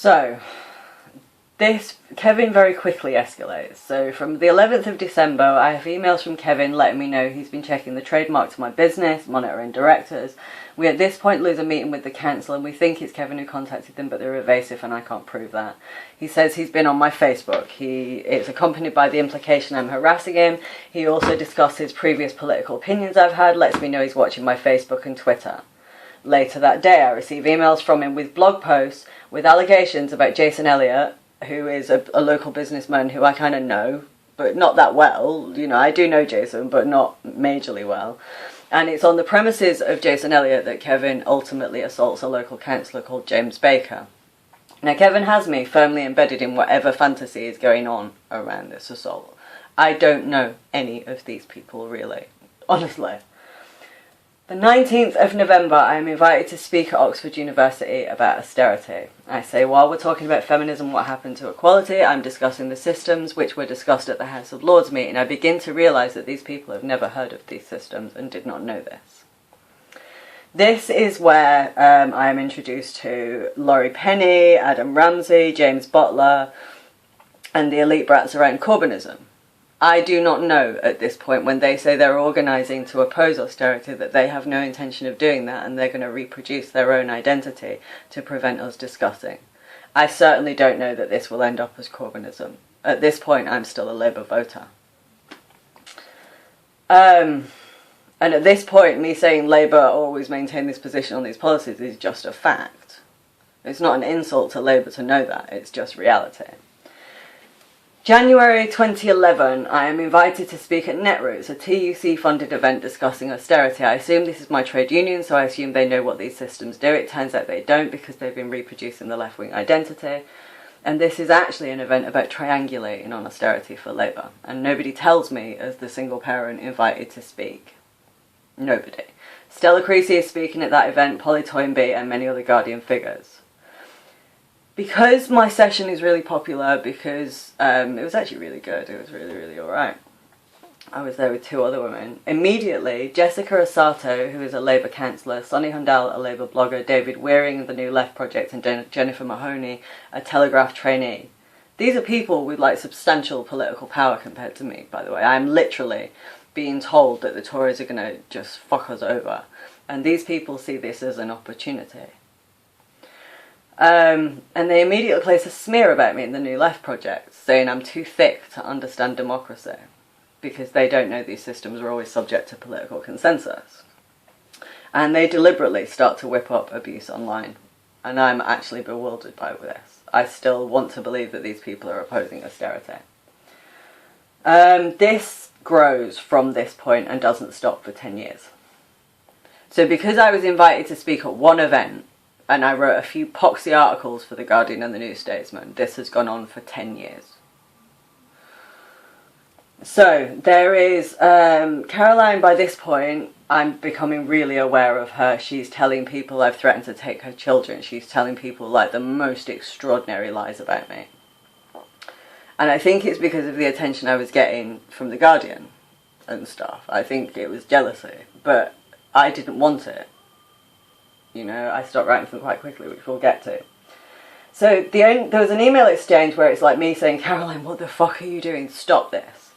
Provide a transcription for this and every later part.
So, Kevin very quickly escalates. So from the 11th of December, I have emails from Kevin letting me know he's been checking the trademark to my business, monitoring directors. We at this point lose a meeting with the council and we think it's Kevin who contacted them, but they're evasive and I can't prove that. He says he's been on my Facebook. It's accompanied by the implication I'm harassing him. He also discusses previous political opinions I've had, lets me know he's watching my Facebook and Twitter. Later that day, I receive emails from him with blog posts with allegations about Jason Elliott, who is a local businessman who I kind of know, but not that well. You know, I do know Jason, but not majorly well. And it's on the premises of Jason Elliott that Kevin ultimately assaults a local councillor called James Baker. Now, Kevin has me firmly embedded in whatever fantasy is going on around this assault. I don't know any of these people, really. Honestly. The 19th of November, I am invited to speak at Oxford University about austerity. I say, while we're talking about feminism, what happened to equality, I'm discussing the systems which were discussed at the House of Lords meeting. I begin to realise that these people have never heard of these systems and did not know this. This is where I am introduced to Laurie Penny, Adam Ramsey, James Butler, and the elite brats around Corbynism. I do not know at this point, when they say they're organising to oppose austerity, that they have no intention of doing that and they're going to reproduce their own identity to prevent us discussing. I certainly don't know that this will end up as Corbynism. At this point, I'm still a Labour voter. And at this point, me saying Labour always maintain this position on these policies is just a fact. It's not an insult to Labour to know that, it's just reality. January 2011, I am invited to speak at Netroots, a TUC-funded event discussing austerity. I assume this is my trade union, so I assume they know what these systems do. It turns out they don't, because they've been reproducing the left-wing identity. And this is actually an event about triangulating on austerity for Labour. And nobody tells me as the single parent invited to speak. Nobody. Stella Creasy is speaking at that event, Polly Toynbee, and many other Guardian figures. Because my session is really popular, because it was actually really good, it was really, really alright. I was there with two other women. Immediately, Jessica Asato, who is a Labour councillor, Sonny Hundal, a Labour blogger, David Wearing of the New Left Project, and Jennifer Mahoney, a Telegraph trainee. These are people with like substantial political power compared to me, by the way. I'm literally being told that the Tories are going to just fuck us over. And these people see this as an opportunity. And they immediately place a smear about me in the New Left Project, saying I'm too thick to understand democracy, because they don't know these systems are always subject to political consensus. And they deliberately start to whip up abuse online, and I'm actually bewildered by this. I still want to believe that these people are opposing austerity. This grows from this point and doesn't stop for 10 years. So because I was invited to speak at one event, and I wrote a few poxy articles for The Guardian and the New Statesman, this has gone on for 10 years. So, there is Caroline. By this point, I'm becoming really aware of her. She's telling people I've threatened to take her children. She's telling people like the most extraordinary lies about me. And I think it's because of the attention I was getting from The Guardian and stuff. I think it was jealousy, but I didn't want it. You know, I stopped writing them quite quickly, which we'll get to. So there was an email exchange where it's like me saying, Caroline, what the fuck are you doing? Stop this.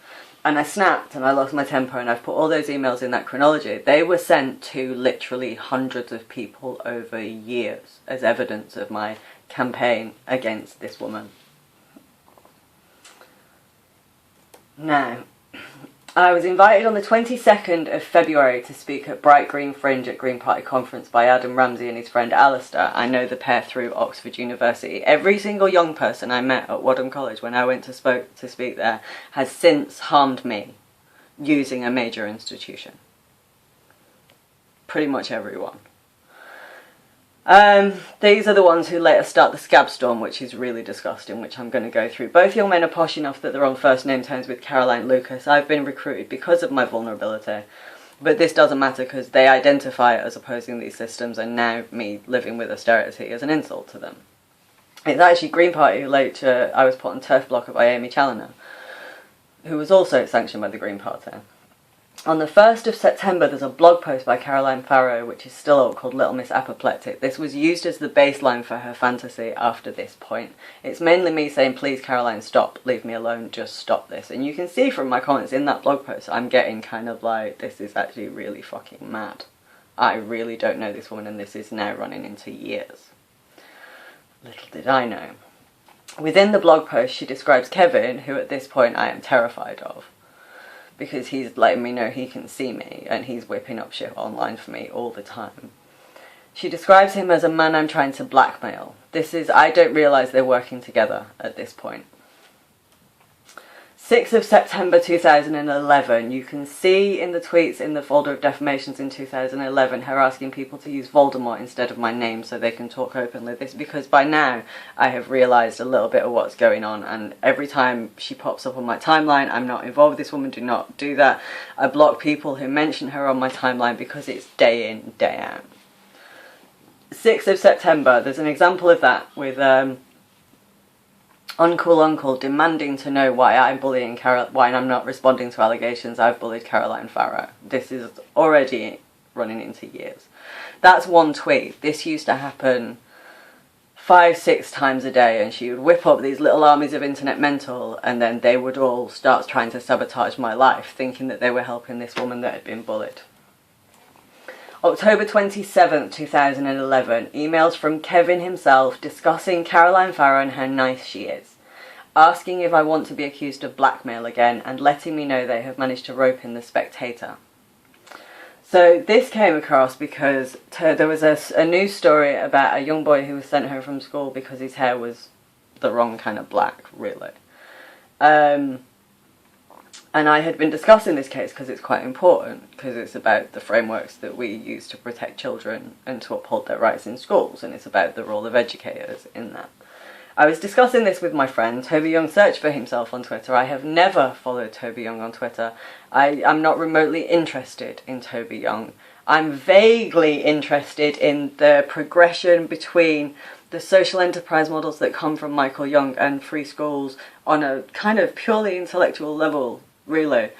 And I snapped and I lost my temper, and I've put all those emails in that chronology. They were sent to literally hundreds of people over years as evidence of my campaign against this woman. Now, I was invited on the 22nd of February to speak at Bright Green Fringe at Green Party Conference by Adam Ramsey and his friend Alistair. I know the pair through Oxford University. Every single young person I met at Wadham College when I went to speak there has since harmed me using a major institution. Pretty much everyone. These are the ones who later start the scab storm, which is really disgusting, which I'm going to go through. Both young men are posh enough that they're on first name terms with Caroline Lucas. I've been recruited because of my vulnerability, but this doesn't matter because they identify as opposing these systems, and now me living with austerity is an insult to them. It's actually Green Party who later I was put on turf block by Amy Challoner, who was also sanctioned by the Green Party. On the 1st of September, there's a blog post by Caroline Farrow, which is still up, called Little Miss Apoplectic. This was used as the baseline for her fantasy after this point. It's mainly me saying, please, Caroline, stop, leave me alone, just stop this. And you can see from my comments in that blog post, I'm getting kind of like, this is actually really fucking mad. I really don't know this woman, and this is now running into years. Little did I know. Within the blog post, she describes Kevin, who at this point I am terrified of, because he's letting me know he can see me, and he's whipping up shit online for me all the time. She describes him as a man I'm trying to blackmail. I don't realise they're working together at this point. 6th of September 2011, you can see in the tweets in the folder of defamations in 2011 her asking people to use Voldemort instead of my name so they can talk openly. This is because by now I have realised a little bit of what's going on, and every time she pops up on my timeline, I'm not involved with this woman, do not do that. I block people who mention her on my timeline because it's day in, day out. 6th of September, there's an example of that with Uncool Uncle demanding to know why I'm bullying why I'm not responding to allegations I've bullied Caroline Farrow. This is already running into years. That's one tweet. This used to happen 5-6 times a day, and she would whip up these little armies of internet mental, and then they would all start trying to sabotage my life, thinking that they were helping this woman that had been bullied. October 27th, 2011, emails from Kevin himself discussing Caroline Farrow and how nice she is, asking if I want to be accused of blackmail again, and letting me know they have managed to rope in the Spectator. So this came across because there was a news story about a young boy who was sent home from school because his hair was the wrong kind of black, really. And I had been discussing this case because it's quite important, because it's about the frameworks that we use to protect children and to uphold their rights in schools, and it's about the role of educators in that. I was discussing this with my friend. Toby Young searched for himself on Twitter. I have never followed Toby Young on Twitter. I'm not remotely interested in Toby Young. I'm vaguely interested in the progression between the social enterprise models that come from Michael Young and free schools on a kind of purely intellectual level, really.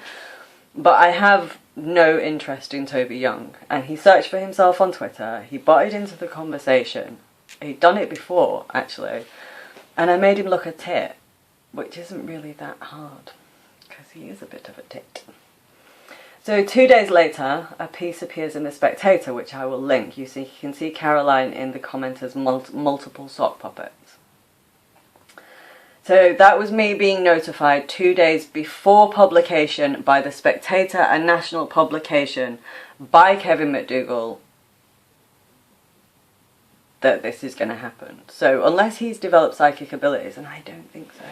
But I have no interest in Toby Young, and he searched for himself on Twitter. He butted into the conversation. He'd done it before, actually, and I made him look a tit, which isn't really that hard, because he is a bit of a tit. So 2 days later, a piece appears in the Spectator, which I will link. You can see Caroline in the commenters' multiple sock puppets. So that was me being notified 2 days before publication by the Spectator, a national publication, by Kevin McDougall, that this is going to happen. So unless he's developed psychic abilities, and I don't think so.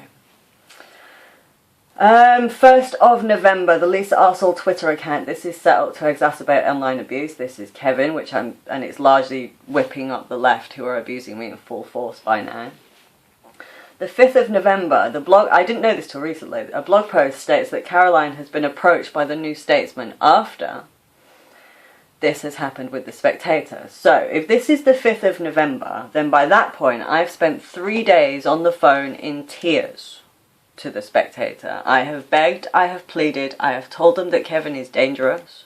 1st of November, the Lisa Arsehole Twitter account. This is set up to exacerbate online abuse. This is Kevin, and it's largely whipping up the left, who are abusing me in full force by now. The 5th of November, I didn't know this till recently, a blog post states that Caroline has been approached by the New Statesman after this has happened with the Spectator. So, if this is the 5th of November, then by that point I've spent 3 days on the phone in tears to the Spectator. I have begged, I have pleaded, I have told them that Kevin is dangerous.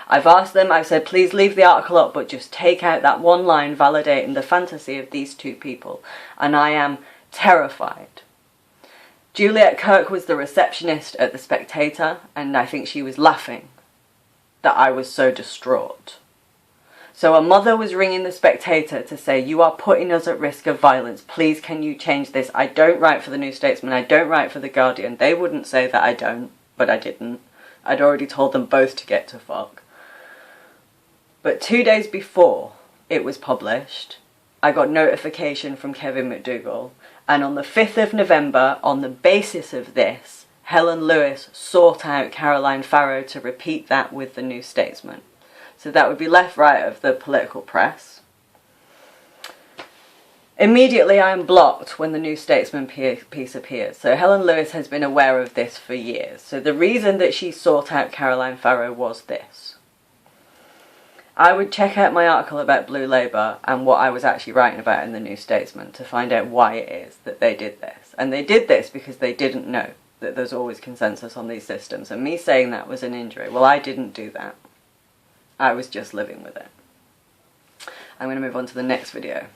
I've asked them, I've said, please leave the article up, but just take out that one line validating the fantasy of these two people. And I am terrified. Juliet Kirk was the receptionist at the Spectator, and I think she was laughing that I was so distraught. So a mother was ringing the Spectator to say, you are putting us at risk of violence, please can you change this? I don't write for the New Statesman, I don't write for the Guardian. They wouldn't say that I don't, but I didn't. I'd already told them both to get to fuck. But 2 days before it was published, I got notification from Kevin McDougall, and on the 5th of November, on the basis of this, Helen Lewis sought out Caroline Farrow to repeat that with the New Statesman. So that would be left, right of the political press. Immediately I am blocked when the New Statesman piece appears. So Helen Lewis has been aware of this for years. So the reason that she sought out Caroline Farrow was this. I would check out my article about Blue Labour and what I was actually writing about in the New Statesman to find out why it is that they did this. And they did this because they didn't know. that there's always consensus on these systems, and me saying that was an injury. Well, I didn't do that. I was just living with it. I'm going to move on to the next video.